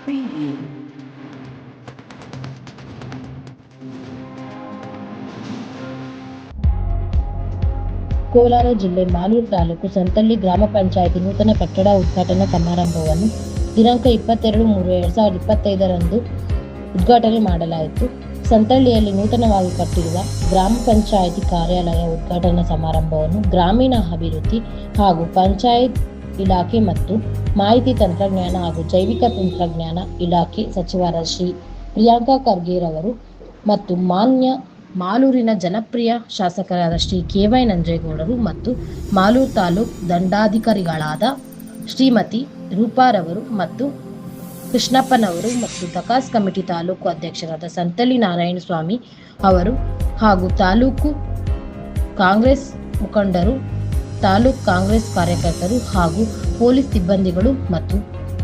Preview. Kolar ಜಿಲ್ಲೆ ಮಾಲೂರು ತಾಲೂಕು ಸಂತಳ್ಳಿ ಗ್ರಾಮ ಪಂಚಾಯಿತಿ ನೂತನ ಕಟ್ಟಡ ಉದ್ಘಾಟನಾ ಸಮಾರಂಭವನ್ನು ದಿನಾಂಕ 22/3/2025 ಉದ್ಘಾಟನೆ ಮಾಡಲಾಯಿತು. ಸಂತಳ್ಳಿಯಲ್ಲಿ ನೂತನವಾಗಿ ಕಟ್ಟಿರುವ ಗ್ರಾಮ ಪಂಚಾಯಿತಿ ಕಾರ್ಯಾಲಯ ಉದ್ಘಾಟನಾ ಸಮಾರಂಭವನ್ನು ಗ್ರಾಮೀಣ ಅಭಿವೃದ್ಧಿ ಹಾಗೂ ಪಂಚಾಯತ್ ಇಲಾಖೆ ಮತ್ತು ಮಾಹಿತಿ ತಂತ್ರಜ್ಞಾನ ಹಾಗೂ ಜೈವಿಕ ತಂತ್ರಜ್ಞಾನ ಇಲಾಖೆ ಸಚಿವರಾದ ಶ್ರೀ ಪ್ರಿಯಾಂಕಾ ಖರ್ಗೆರವರು ಮತ್ತು ಮಾಲೂರಿನ ಜನಪ್ರಿಯ ಶಾಸಕರಾದ ಶ್ರೀ ಕೆ.ವೈ. ನಂಜೇಗೌಡರು ಮತ್ತು ಮಾಲೂರು ತಾಲೂಕು ದಂಡಾಧಿಕಾರಿಗಳಾದ ಶ್ರೀಮತಿ ರೂಪಾರವರು ಮತ್ತು ಕೃಷ್ಣಪ್ಪನವರು ಮತ್ತು ದಕಾಸ್ ಕಮಿಟಿ ತಾಲೂಕು ಅಧ್ಯಕ್ಷರಾದ ಸಂತಳ್ಳಿ ನಾರಾಯಣಸ್ವಾಮಿ ಅವರು ಹಾಗೂ ತಾಲೂಕು ಕಾಂಗ್ರೆಸ್ ಮುಖಂಡರು, ತಾಲೂಕು ಕಾಂಗ್ರೆಸ್ ಕಾರ್ಯಕರ್ತರು ಹಾಗೂ ಪೊಲೀಸ್ ಸಿಬ್ಬಂದಿಗಳು ಮತ್ತು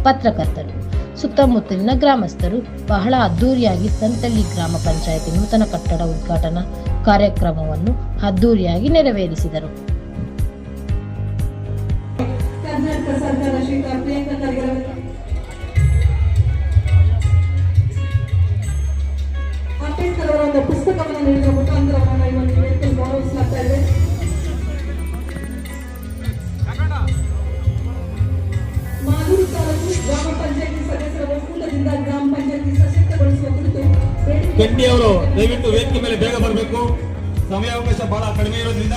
ಪತ್ರಕರ್ತರು, ಸುತ್ತಮುತ್ತಲಿನ ಗ್ರಾಮಸ್ಥರು ಬಹಳ ಅದ್ದೂರಿಯಾಗಿ ಸಂತಳ್ಳಿ ಗ್ರಾಮ ಪಂಚಾಯಿತಿ ನೂತನ ಕಟ್ಟಡ ಉದ್ಘಾಟನಾ ಕಾರ್ಯಕ್ರಮವನ್ನು ಅದ್ದೂರಿಯಾಗಿ ನೆರವೇರಿಸಿದರು. ಪುಸ್ತಕವನ್ನು ನೀಡುವ ಮುಖಾಂತರ ಗೌರವಿಸಲಾಗ್ತಾ ಇದೆ. ಮಾಲೂರು ತಾಲೂಕು ಗ್ರಾಮ ಪಂಚಾಯಿತಿ ಸದಸ್ಯರ ಒಕ್ಕೂಟದಿಂದ ಗ್ರಾಮ ಪಂಚಾಯಿತಿ ಸಶಕ್ತಗೊಳಿಸುವ ಕುರಿತು ಗಂಟಿಯವರು ದಯವಿಟ್ಟು ವೇದಿಕೆ ಮೇಲೆ ಬೇಗ ಬರಬೇಕು. ಸಮಯಾವಕಾಶ ಬಹಳ ಕಡಿಮೆ ಇರೋದ್ರಿಂದ